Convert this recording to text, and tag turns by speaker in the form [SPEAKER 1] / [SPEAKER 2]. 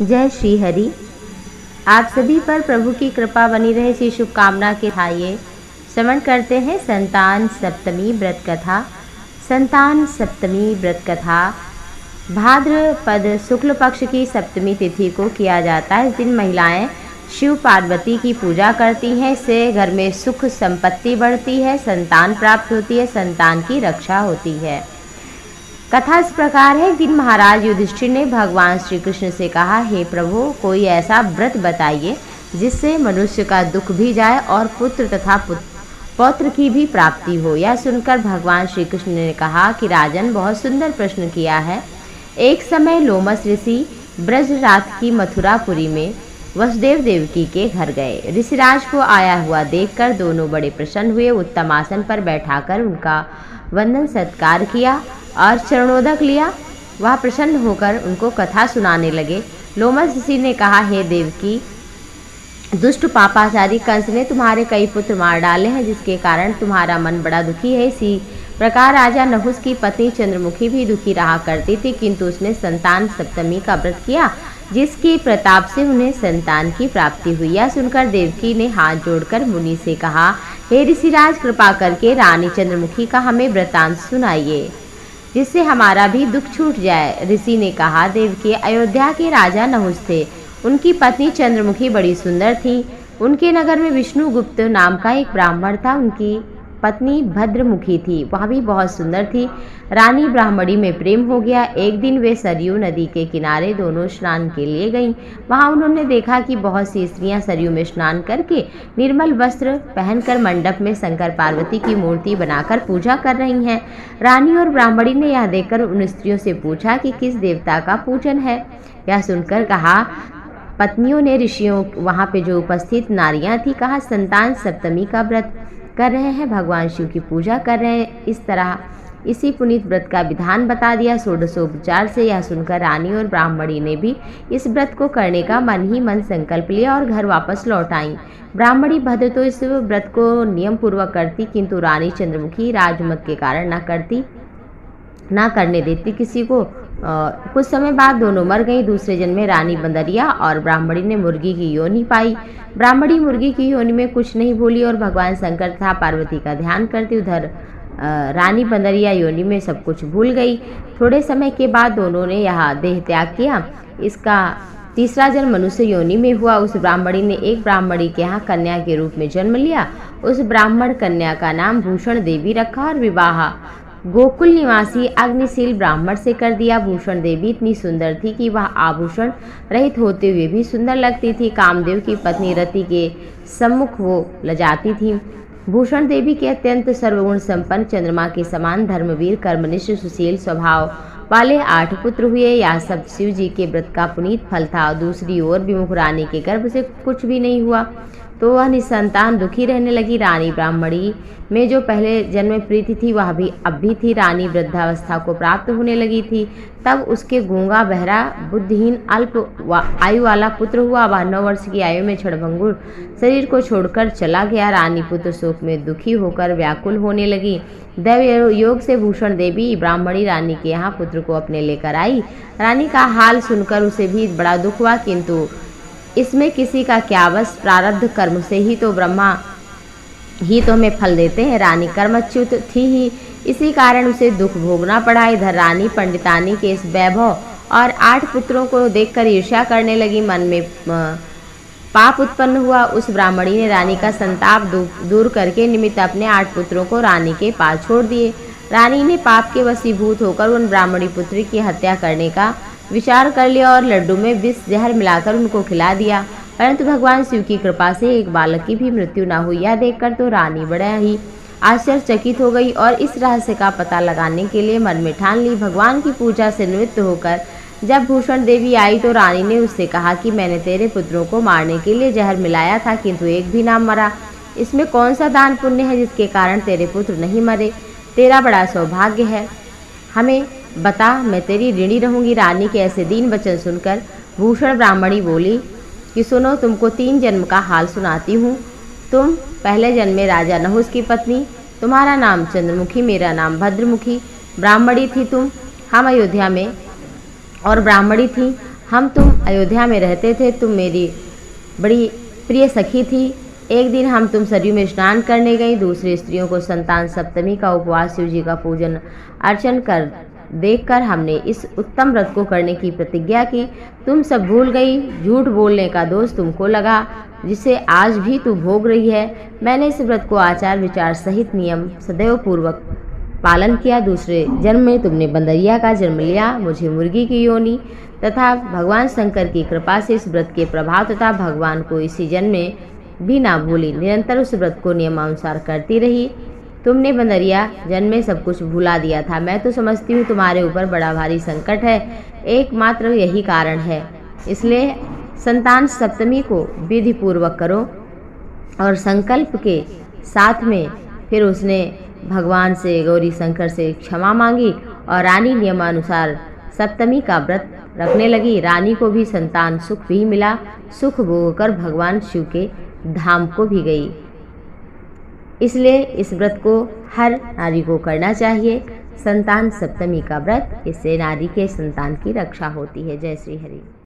[SPEAKER 1] जय श्री हरि। आप सभी पर प्रभु की कृपा बनी रहे, इसी शुभकामना के आइए श्रवण करते हैं संतान सप्तमी व्रत कथा। संतान सप्तमी व्रत कथा भाद्रपद शुक्ल पक्ष की सप्तमी तिथि को किया जाता है। इस दिन महिलाएं शिव पार्वती की पूजा करती हैं। इससे घर में सुख संपत्ति बढ़ती है, संतान प्राप्त होती है, संतान की रक्षा होती है। कथा इस प्रकार है। एक दिन महाराज युधिष्ठिर ने भगवान श्री कृष्ण से कहा, हे प्रभु, कोई ऐसा व्रत बताइए जिससे मनुष्य का दुख भी जाए और पुत्र तथा पौत्र की भी प्राप्ति हो। यह सुनकर भगवान श्री कृष्ण ने कहा कि राजन, बहुत सुंदर प्रश्न किया है। एक समय लोमस ऋषि ब्रजरात की मथुरापुरी में वसुदेव देवकी के घर गए। ऋषिराज को आया हुआ देखकर दोनों बड़े प्रसन्न हुए। उत्तम आसन पर बैठाकर उनका वंदन सत्कार किया और चरणोदक लिया। वह प्रसन्न होकर उनको कथा सुनाने लगे। लोमस ऋषि ने कहा, हे देवकी, दुष्ट पापाचारी कंस ने तुम्हारे कई पुत्र मार डाले हैं, जिसके कारण तुम्हारा मन बड़ा दुखी है। इसी प्रकार राजा नहुस की पत्नी चंद्रमुखी भी दुखी रहा करती थी, किंतु उसने संतान सप्तमी का व्रत किया, जिसके प्रताप से उन्हें संतान की प्राप्ति हुई। यह सुनकर देवकी ने हाथ जोड़कर मुनि से कहा, हे ऋषिराज, कृपा करके रानी चंद्रमुखी का हमें वृतांत सुनाइए, जिससे हमारा भी दुख छूट जाए। ऋषि ने कहा, देवकी, अयोध्या के राजा नहुस थे। उनकी पत्नी चंद्रमुखी बड़ी सुंदर थी। उनके नगर में विष्णुगुप्त नाम का एक ब्राह्मण था। उनकी पत्नी भद्रमुखी थी, वह भी बहुत सुंदर थी। रानी ब्राह्मणी में प्रेम हो गया। एक दिन वे सरयू नदी के किनारे दोनों स्नान के लिए गईं। वहां उन्होंने देखा कि बहुत सी स्त्रियां सरयू में स्नान करके निर्मल वस्त्र पहनकर मंडप में शंकर पार्वती की मूर्ति बनाकर पूजा कर रही हैं। रानी और ब्राह्मणी ने यह देखकर उन स्त्रियों से पूछा कि किस देवता का पूजन है। यह सुनकर कहा, पत्नियों ने ऋषियों वहां पे जो उपस्थित नारियां थी, कहा, संतान सप्तमी का व्रत कर रहे हैं, भगवान शिव की पूजा कर रहे हैं। इस तरह इसी पुनीत व्रत का विधान बता दिया। षोडशोपचार से यह सुनकर रानी और ब्राह्मणी ने भी इस व्रत को करने का मन ही मन संकल्प लिया और घर वापस लौट आई। ब्राह्मणी भद्र तो इस व्रत को नियम पूर्वक करती, किंतु रानी चंद्रमुखी राजमत के कारण ना करने देती किसी को। कुछ समय बाद दोनों मर गई। दूसरे जन्म में रानी बंदरिया और ब्राह्मणी ने मुर्गी की योनि पाई। ब्राह्मणी मुर्गी की योनि में कुछ नहीं भूली और भगवान शंकर तथा पार्वती का ध्यान करती। उधर रानी बंदरिया योनि में सब कुछ भूल गई। थोड़े समय के बाद दोनों ने यहाँ देह त्याग किया। इसका तीसरा जन्म मनुष्य योनि में हुआ। उस ब्राह्मणी ने एक ब्राह्मणी के यहाँ कन्या के रूप में जन्म लिया। उस ब्राह्मण कन्या का नाम भूषण देवी रखा और विवाह गोकुल निवासी अग्निशील ब्राह्मण से कर दिया। भूषण देवी इतनी सुंदर थी कि वह आभूषण रहित होते हुए भी सुंदर लगती थी। कामदेव की पत्नी रति के सम्मुख वो लजाती थी। भूषण देवी के अत्यंत सर्वगुण संपन्न, चंद्रमा के समान धर्मवीर, कर्मनिष्ठ, सुशील स्वभाव वाले 8 पुत्र हुए। यह सब शिव जी के व्रत का पुनीत फल था। दूसरी ओर विमुख रानी के गर्भ से कुछ भी नहीं हुआ, तो वह निसंतान दुखी रहने लगी। रानी ब्राह्मणी में जो पहले जन्म में प्रीति थी, वह भी अब भी थी। रानी वृद्धावस्था को प्राप्त होने लगी थी। तब उसके गूंगा, बहरा, बुद्धिहीन, अल्प आयु वाला पुत्र हुआ। वह 9 वर्ष की आयु में क्षणभंगुर शरीर को छोड़कर चला गया। रानी पुत्र शोक में दुखी होकर व्याकुल होने लगी। दैव योग से भूषण देवी ब्राह्मणी रानी के यहाँ पुत्र को अपने लेकर आई। रानी का हाल सुनकर उसे भी बड़ा दुख हुआ, किंतु इसमें किसी का क्या बस, प्रारब्ध कर्म से ही तो ब्रह्मा ही तो हमें फल देते हैं। रानी कर्मच्युत थी ही, इसी कारण उसे दुख भोगना पड़ा। इधर रानी पंडितानी के इस वैभव और 8 पुत्रों को देखकर ईर्ष्या करने लगी। मन में पाप उत्पन्न हुआ। उस ब्राह्मणी ने रानी का संताप दूर करके निमित्त अपने 8 पुत्रों को रानी के पास छोड़ दिए। रानी ने पाप के वशीभूत होकर उन ब्राह्मणी पुत्री की हत्या करने का विचार कर लिया और लड्डू में विष जहर मिलाकर उनको खिला दिया। परंतु भगवान शिव की कृपा से एक बालक की भी मृत्यु न हुई। यह देखकर तो रानी बड़ा ही आश्चर्यचकित हो गई और इस रहस्य का पता लगाने के लिए मन में ठान ली। भगवान की पूजा से निवृत्त होकर जब भूषण देवी आई तो रानी ने उससे कहा कि मैंने तेरे पुत्रों को मारने के लिए जहर मिलाया था, किंतु एक भी ना मरा। इसमें कौन सा दान पुण्य है जिसके कारण तेरे पुत्र नहीं मरे? तेरा बड़ा सौभाग्य है, हमें बता, मैं तेरी ऋणी रहूंगी। रानी के ऐसे दीन वचन सुनकर भूषण ब्राह्मणी बोली कि सुनो, तुमको 3 जन्म का हाल सुनाती हूँ। तुम पहले जन्म में राजा नहुस की पत्नी, तुम्हारा नाम चंद्रमुखी, मेरा नाम भद्रमुखी। ब्राह्मणी थी तुम, हम अयोध्या में, और ब्राह्मणी थी हम तुम अयोध्या में रहते थे, तुम मेरी बड़ी प्रिय सखी थी। एक दिन हम तुम सरयू में स्नान करने गई, दूसरी स्त्रियों को संतान सप्तमी का उपवास, शिव जी का पूजन अर्चन कर देखकर हमने इस उत्तम व्रत को करने की प्रतिज्ञा की। तुम सब भूल गई, झूठ बोलने का दोष तुमको लगा, जिसे आज भी तू भोग रही है। मैंने इस व्रत को आचार विचार सहित नियम सदैव पूर्वक पालन किया। दूसरे जन्म में तुमने बंदरिया का जन्म लिया, मुझे मुर्गी की योनि तथा भगवान शंकर की कृपा से इस व्रत के प्रभाव तथा भगवान को इसी जन्म में भी ना भूली, निरंतर उस व्रत को नियमानुसार करती रही। तुमने बंदरिया जन्म में सब कुछ भुला दिया था। मैं तो समझती हूँ तुम्हारे ऊपर बड़ा भारी संकट है, एकमात्र यही कारण है। इसलिए संतान सप्तमी को विधि पूर्वक करो। और संकल्प के साथ में फिर उसने भगवान से, गौरी शंकर से क्षमा मांगी और रानी नियमानुसार सप्तमी का व्रत रखने लगी। रानी को भी संतान सुख भी मिला, सुख भोग कर भगवान शिव के धाम को भी गई। इसलिए इस व्रत को हर नारी को करना चाहिए, संतान सप्तमी का व्रत। इससे नारी के संतान की रक्षा होती है। जय श्री हरि।